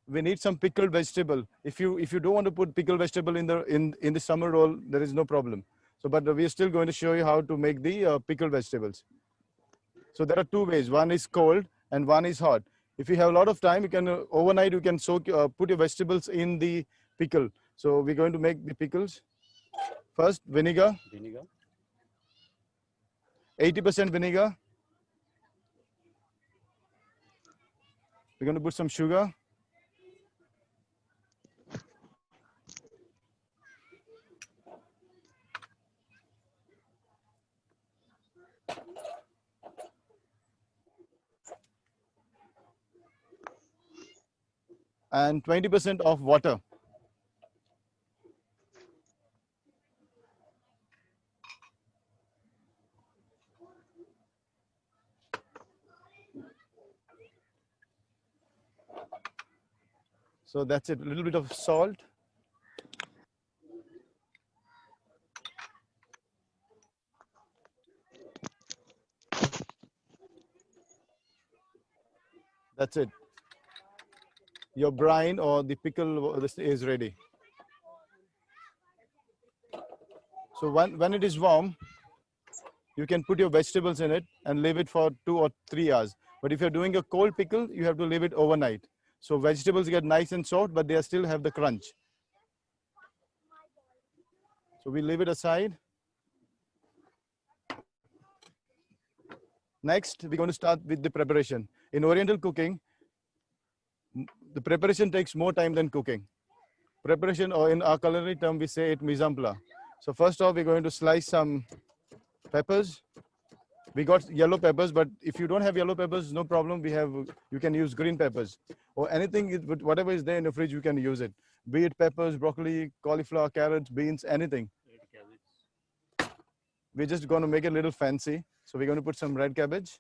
we need some pickled vegetable. If you don't want to put pickled vegetable in the summer roll, there is no problem. So, but we are still going to show you how to make the pickled vegetables. So there are two ways. One is cold and one is hot. If you have a lot of time, you can overnight you can soak put your vegetables in the pickle. So we're going to make the pickles. First, vinegar. 80% vinegar. We're going to put some sugar. And 20% of water. So that's it, a little bit of salt. That's it. Your brine or the pickle is ready. So when it is warm, you can put your vegetables in it and leave it for 2 or 3 hours. But if you're doing a cold pickle, you have to leave it overnight. So vegetables get nice and soft, but they still have the crunch. So we leave it aside. Next, we're going to start with the preparation. In Oriental cooking, the preparation takes more time than cooking. Preparation, or in our culinary term, we say it mise en place. So first off, we're going to slice some peppers. We got yellow peppers, but if you don't have yellow peppers, no problem. You can use green peppers or anything, whatever is there in the fridge, you can use it. Be it peppers, broccoli, cauliflower, carrots, beans, anything. We're just going to make it a little fancy. So we're going to put some red cabbage.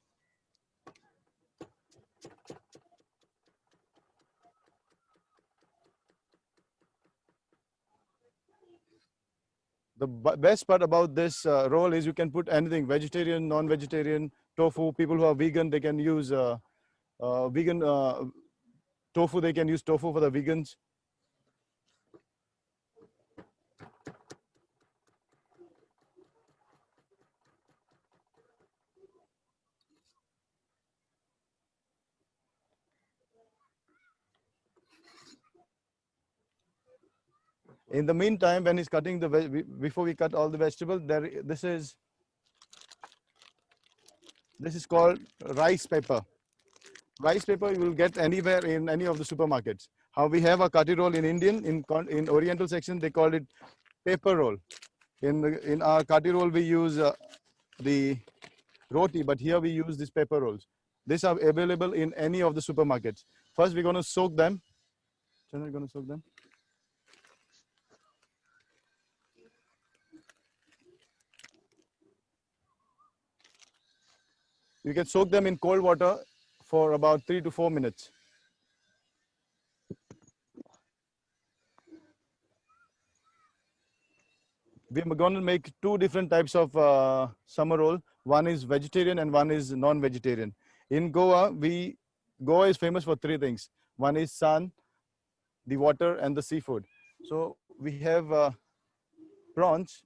The best part about this roll is you can put anything, vegetarian, non-vegetarian, tofu. People who are vegan, they can use vegan tofu. They can use tofu for the vegans. In the meantime, when he's cutting before we cut all the vegetables, this is called rice pepper. Rice pepper you will get anywhere in any of the supermarkets. How we have a kati roll in Indian, in Oriental section, they call it paper roll. In our kati roll, we use the roti, but here we use these paper rolls. These are available in any of the supermarkets. First, we're going to soak them. We're going to soak them. You can soak them in cold water for about 3 to 4 minutes. We're going to make two different types of summer roll. One is vegetarian and one is non-vegetarian. In Goa, Goa is famous for three things. One is sun, the water, and the seafood. So we have prawns,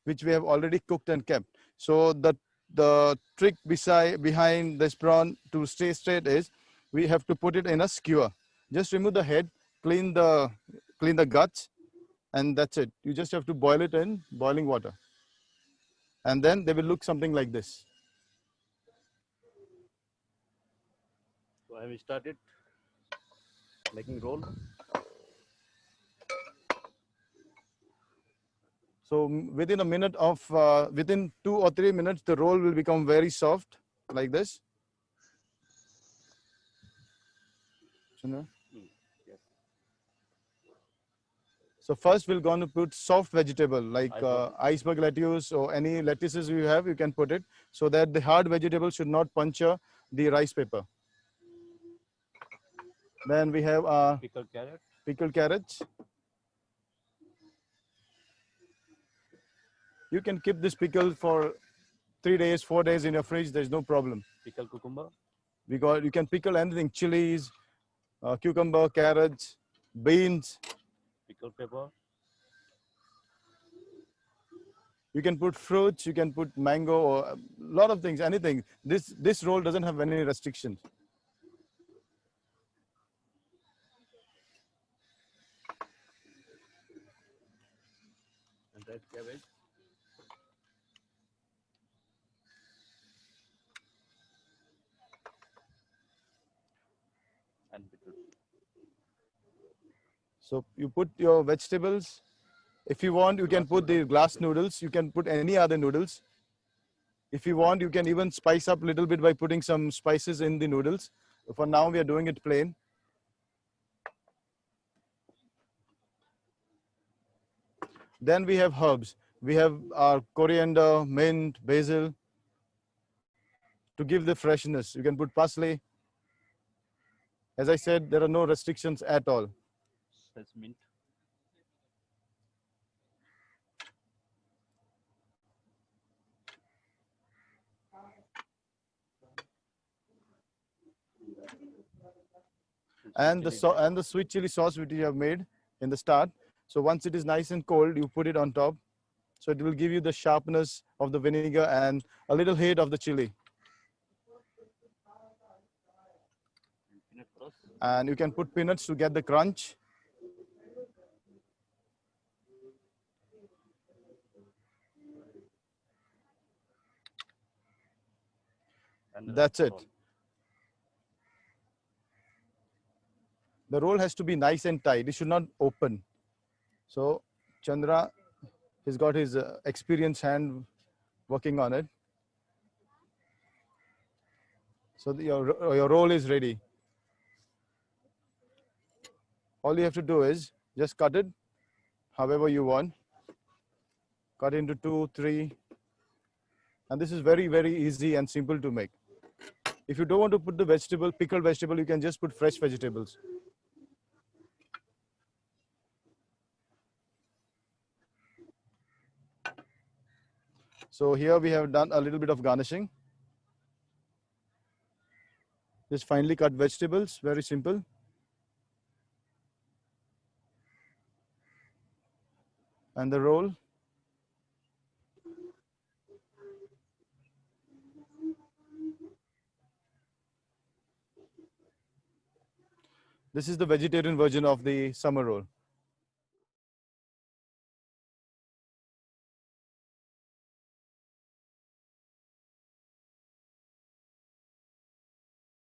which we have already cooked and kept. So the trick behind this prawn to stay straight is we have to put it in a skewer. Just remove the head, clean the guts, and that's it. You just have to boil it in boiling water. And then they will look something like this. So have you started making roll? So within within 2 or 3 minutes, the roll will become very soft like this. Yes. So first we're going to put soft vegetable like iceberg lettuce or any lettuces you have, you can put it so that the hard vegetable should not puncture the rice paper. Then we have pickled carrots. You can keep this pickle for 3 days, 4 days in your fridge. There's no problem. Pickled cucumber. You can pickle anything, chilies, cucumber, carrots, beans. Pickled pepper. You can put fruits, you can put mango, or a lot of things, anything. This roll doesn't have any restrictions. And red cabbage. And beetroot. So you put your vegetables. If you want, you can put the glass noodles. You can put any other noodles. If you want, you can even spice up a little bit by putting some spices in the noodles. For now, we are doing it plain. Then we have herbs. We have our coriander, mint, basil. To give the freshness, you can put parsley. As I said, there are no restrictions at all. That's mint. And the sweet chili sauce which you have made in the start. So once it is nice and cold, you put it on top. So it will give you the sharpness of the vinegar and a little hit of the chili. Peanut crust. And you can put peanuts to get the crunch. And That's it. roll. The roll has to be nice and tight. It should not open. So Chandra, he's got his experienced hand working on it. So your roll is ready. All you have to do is just cut it however you want. Cut into 2, 3. And this is very, very easy and simple to make. If you don't want to put the vegetable, pickled vegetable, you can just put fresh vegetables. So here we have done a little bit of garnishing. Just finely cut vegetables, very simple. And the roll. This is the vegetarian version of the summer roll.